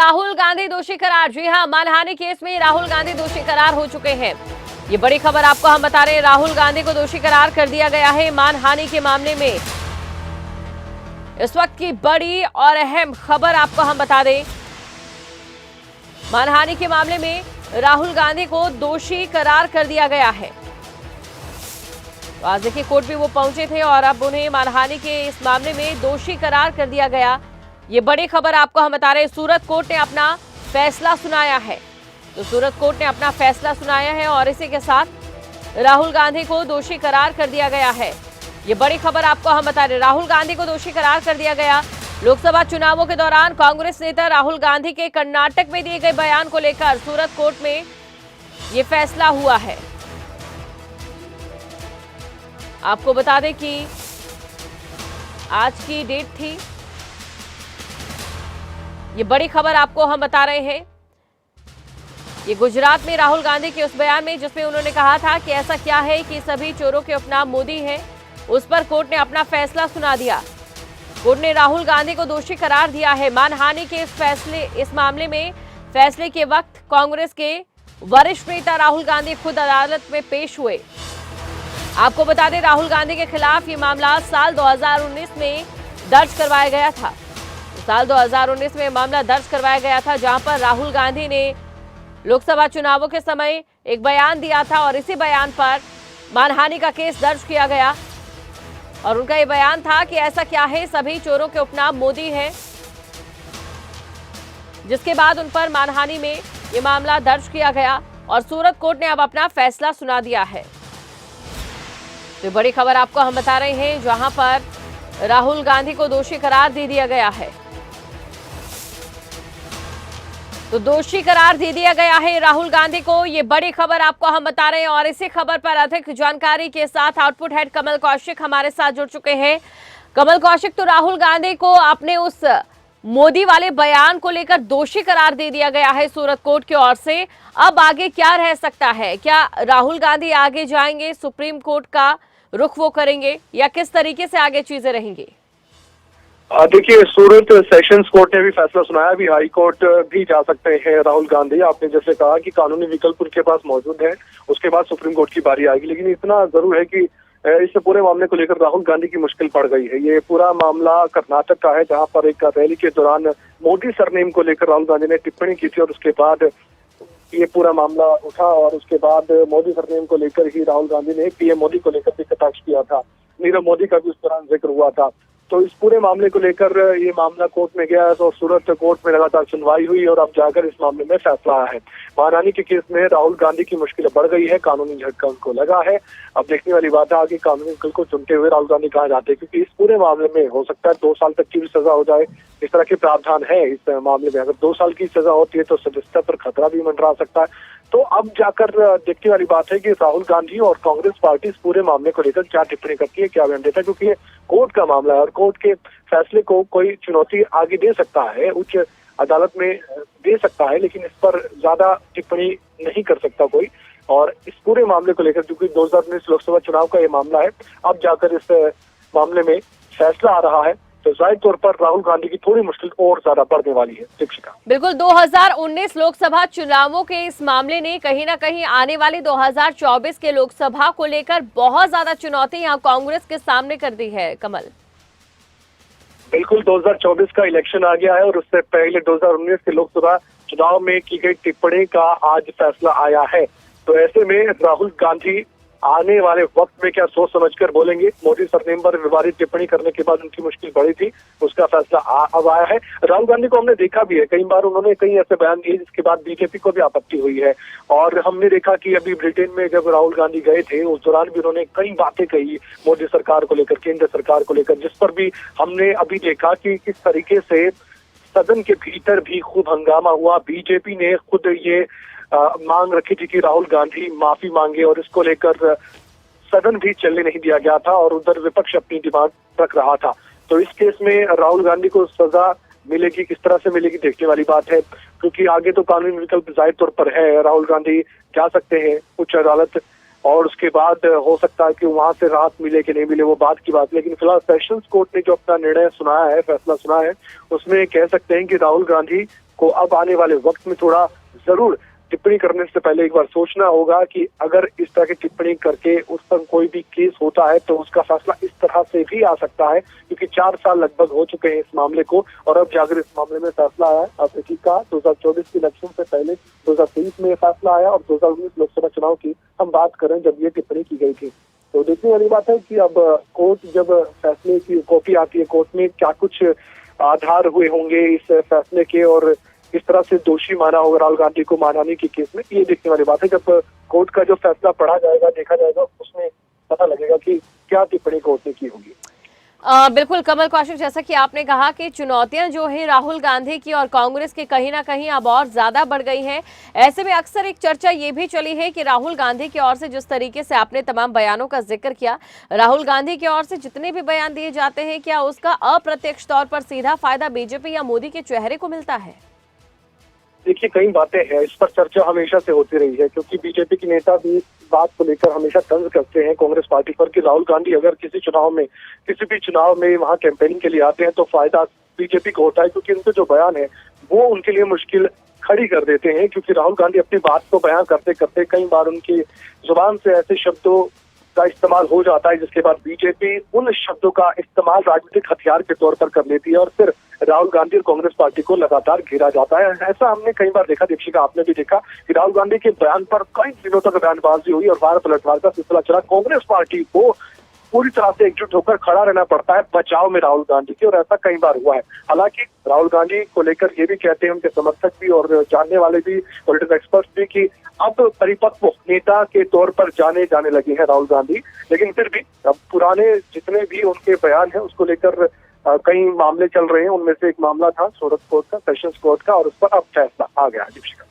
राहुल गांधी दोषी करार। जी हां, मानहानि केस में राहुल गांधी दोषी करार हो चुके हैं। ये बड़ी खबर आपको हम बता रहे हैं। राहुल गांधी को दोषी करार कर दिया गया है मानहानि के मामले में। इस वक्त की बड़ी और अहम खबर आपको हम बता दें। मानहानि के मामले में राहुल गांधी को दोषी करार कर दिया गया है। तो आज देखिए कोर्ट भी वो पहुंचे थे और अब उन्हें मानहानि के इस मामले में दोषी करार कर दिया गया। ये बड़ी खबर आपको हम बता रहे हैं। सूरत कोर्ट ने अपना फैसला सुनाया है। तो सूरत कोर्ट ने अपना फैसला सुनाया है और इसी के साथ राहुल गांधी को दोषी करार कर दिया गया है। ये बड़ी खबर आपको हम बता रहे हैं। राहुल गांधी को दोषी करार कर दिया गया। लोकसभा चुनावों के दौरान कांग्रेस नेता राहुल गांधी के कर्नाटक में दिए गए बयान को लेकर सूरत कोर्ट में ये फैसला हुआ है। आपको बता दें कि आज की डेट थी। ये बड़ी खबर आपको हम बता रहे हैं। ये गुजरात में राहुल गांधी के उस बयान में जिसमें उन्होंने कहा था कि ऐसा क्या है कि सभी चोरों के उपनाम मोदी है, उस पर कोर्ट ने अपना फैसला सुना दिया। कोर्ट ने राहुल गांधी को दोषी करार दिया है। मानहानि के इस मामले में फैसले के वक्त कांग्रेस के वरिष्ठ नेता राहुल गांधी खुद अदालत में पेश हुए। आपको बता दें राहुल गांधी के खिलाफ ये मामला साल 2019 में दर्ज करवाया गया था। साल 2019 में मामला दर्ज करवाया गया था, जहां पर राहुल गांधी ने लोकसभा चुनावों के समय एक बयान दिया था और इसी बयान पर मानहानि का केस दर्ज किया गया। और उनका ये बयान था कि ऐसा क्या है, सभी चोरों के उपनाम मोदी है, जिसके बाद उन पर मानहानि में ये मामला दर्ज किया गया और सूरत कोर्ट ने अब अपना फैसला सुना दिया है। तो बड़ी खबर आपको हम बता रहे हैं, जहां पर राहुल गांधी को दोषी करार दे दिया गया है। तो दोषी करार दे दिया गया है राहुल गांधी को। ये बड़ी खबर आपको हम बता रहे हैं और इसी खबर पर अधिक जानकारी के साथ आउटपुट हेड कमल कौशिक हमारे साथ जुड़ चुके हैं। कमल कौशिक, तो राहुल गांधी को अपने उस मोदी वाले बयान को लेकर दोषी करार दे दिया गया है सूरत कोर्ट की ओर से। अब आगे क्या रह सकता है? क्या राहुल गांधी आगे जाएंगे, सुप्रीम कोर्ट का रुख वो करेंगे, या किस तरीके से आगे चीजें रहेंगी? देखिए, सूरत सेशंस कोर्ट ने भी फैसला सुनाया। अभी हाई कोर्ट भी जा सकते हैं राहुल गांधी। आपने जैसे कहा कि कानूनी विकल्प उनके पास मौजूद है, उसके बाद सुप्रीम कोर्ट की बारी आएगी। लेकिन इतना जरूर है कि इस पूरे मामले को लेकर राहुल गांधी की मुश्किल पड़ गई है। ये पूरा मामला कर्नाटक का है, जहां पर एक रैली के दौरान मोदी सरनेम को लेकर राहुल गांधी ने टिप्पणी की थी और उसके बाद ये पूरा मामला उठा। और उसके बाद मोदी सरनेम को लेकर ही राहुल गांधी ने पीएम मोदी को लेकर भी कटाक्ष किया था। नीरव मोदी का भी उस दौरान जिक्र हुआ था। तो इस पूरे मामले को लेकर ये मामला कोर्ट में गया और सूरत कोर्ट में लगातार सुनवाई हुई और अब जाकर इस मामले में फैसला आया है। मानहानि के केस में राहुल गांधी की मुश्किलें बढ़ गई है, कानूनी झटका उनको लगा है। अब देखने वाली बात है आगे कानूनी विकल्प को चुनते हुए राहुल गांधी कहाँ जाते हैं, क्योंकि इस पूरे मामले में हो सकता है 2 साल तक की भी सजा हो जाए। इस तरह के प्रावधान है इस मामले में। अगर 2 साल की सजा होती है तो सदस्यता पर खतरा भी मंडरा सकता है। तो अब जाकर देखने वाली बात है कि राहुल गांधी और कांग्रेस पार्टी इस पूरे मामले को लेकर क्या टिप्पणी करती है, क्या बयान देता है, क्योंकि ये कोर्ट का मामला है और कोर्ट के फैसले को कोई चुनौती आगे दे सकता है, उच्च अदालत में दे सकता है, लेकिन इस पर ज्यादा टिप्पणी नहीं कर सकता कोई। और इस पूरे मामले को लेकर, क्योंकि 2019 लोकसभा चुनाव का ये मामला है, अब जाकर इस मामले में फैसला आ रहा है, तो जाहिर तौर पर राहुल गांधी की थोड़ी मुश्किल और ज्यादा बढ़ने वाली है। दीक्षिका, बिल्कुल 2019 लोकसभा चुनावों के इस मामले ने कहीं ना कहीं आने वाली 2024 के लोकसभा को लेकर बहुत ज्यादा चुनौती यहाँ कांग्रेस के सामने कर दी है। कमल, बिल्कुल 2024 का इलेक्शन आ गया है और उससे पहले 2019 के लोकसभा चुनाव में की गई टिप्पणी का आज फैसला आया है। तो ऐसे में राहुल गांधी आने वाले वक्त में क्या सोच समझकर बोलेंगे? मोदी सरनेम पर विवादित टिप्पणी करने के बाद उनकी मुश्किल बढ़ी थी, उसका फैसला अब आया है। राहुल गांधी को हमने देखा भी है, कई बार उन्होंने कई ऐसे बयान दिए जिसके बाद बीजेपी को भी आपत्ति हुई है। और हमने देखा कि अभी ब्रिटेन में जब राहुल गांधी गए थे, उस दौरान भी उन्होंने कई बातें कही मोदी सरकार को लेकर, केंद्र सरकार को लेकर, जिस पर भी हमने अभी देखा कि किस तरीके से सदन के भीतर भी खूब हंगामा हुआ। बीजेपी ने खुद ये मांग रखी थी कि राहुल गांधी माफी मांगे और इसको लेकर सदन भी चलने नहीं दिया गया था और उधर विपक्ष अपनी डिमांड रख रहा था। तो इस केस में राहुल गांधी को सजा मिलेगी, किस तरह से मिलेगी, देखने वाली बात है, क्योंकि आगे तो कानूनी विकल्प जाहिर तौर पर है। राहुल गांधी जा सकते हैं उच्च अदालत और उसके बाद हो सकता है कि वहां से राहत मिले कि नहीं मिले, वो बात की बात। लेकिन फिलहाल सेशंस कोर्ट ने जो अपना निर्णय सुनाया है, फैसला सुनाया है, उसमें कह सकते हैं कि राहुल गांधी को अब आने वाले वक्त में थोड़ा जरूर टिप्पणी करने से पहले एक बार सोचना होगा कि अगर इस तरह की टिप्पणी करके उस पर कोई भी केस होता है तो उसका फैसला इस तरह से भी आ सकता है, क्योंकि 4 साल लगभग हो चुके हैं इस मामले को और अब जाकर इस मामले में फैसला आया। आपने ठीक कहा, 2024 के इलेक्शन से पहले 2023 में फैसला आया और 2019 लोकसभा चुनाव की हम बात करें जब ये टिप्पणी की गई थी। तो देखने वाली बात है कि अब कोर्ट जब फैसले की कॉपी आती है कोर्ट में, क्या कुछ आधार हुए होंगे इस फैसले के और इस तरह से दोषी माना होगा राहुल गांधी को मानहानि के केस में, ये देखने वाली बात है। जब कोर्ट का जो फैसला पढ़ा जाएगा, देखा जाएगा, उसमें पता लगेगा कि क्या टिप्पणी कोर्ट ने की होगी। बिल्कुल कमल कौशिक, जैसा कि आपने कहा कि चुनौतियां जो है राहुल गांधी की और कांग्रेस की कहीं ना कहीं अब और ज्यादा बढ़ गई है। ऐसे में अक्सर एक चर्चा ये भी चली है कि राहुल गांधी की ओर से जिस तरीके से आपने तमाम बयानों का जिक्र किया, राहुल गांधी की ओर से जितने भी बयान दिए जाते हैं, क्या उसका अप्रत्यक्ष तौर पर सीधा फायदा बीजेपी या मोदी के चेहरे को मिलता है? देखिए, कई बातें हैं, इस पर चर्चा हमेशा से होती रही है, क्योंकि बीजेपी के नेता भी बात को लेकर हमेशा तंज करते हैं कांग्रेस पार्टी पर कि राहुल गांधी अगर किसी भी चुनाव में वहां कैंपेनिंग के लिए आते हैं तो फायदा बीजेपी को होता है, क्योंकि उनके जो बयान है वो उनके लिए मुश्किल खड़ी कर देते हैं। क्योंकि राहुल गांधी अपनी बात को बयान करते करते कई बार उनकी जुबान से ऐसे शब्दों का इस्तेमाल हो जाता है जिसके बाद बीजेपी उन शब्दों का इस्तेमाल राजनीतिक हथियार के तौर पर कर लेती है और फिर राहुल गांधी और कांग्रेस पार्टी को लगातार घेरा जाता है। ऐसा हमने कई बार देखा, दीक्षिका आपने भी देखा कि राहुल गांधी के बयान पर कई दिनों तक बयानबाजी हुई और वार पलटवार का सिलसिला चला। कांग्रेस पार्टी को पूरी तरह से एकजुट होकर खड़ा रहना पड़ता है बचाव में राहुल गांधी के, और ऐसा कई बार हुआ है। हालांकि राहुल गांधी को लेकर ये भी कहते हैं उनके समर्थक भी और जानने वाले भी, पॉलिटिकल एक्सपर्ट्स भी, कि अब परिपक्व नेता के तौर पर जाने लगे हैं राहुल गांधी। लेकिन फिर भी अब पुराने जितने भी उनके बयान हैं उसको लेकर कई मामले चल रहे हैं। उनमें से एक मामला था सूरत कोर्ट का, सेशंस कोर्ट का, और उस पर अब फैसला आ गया। दीक्षिका।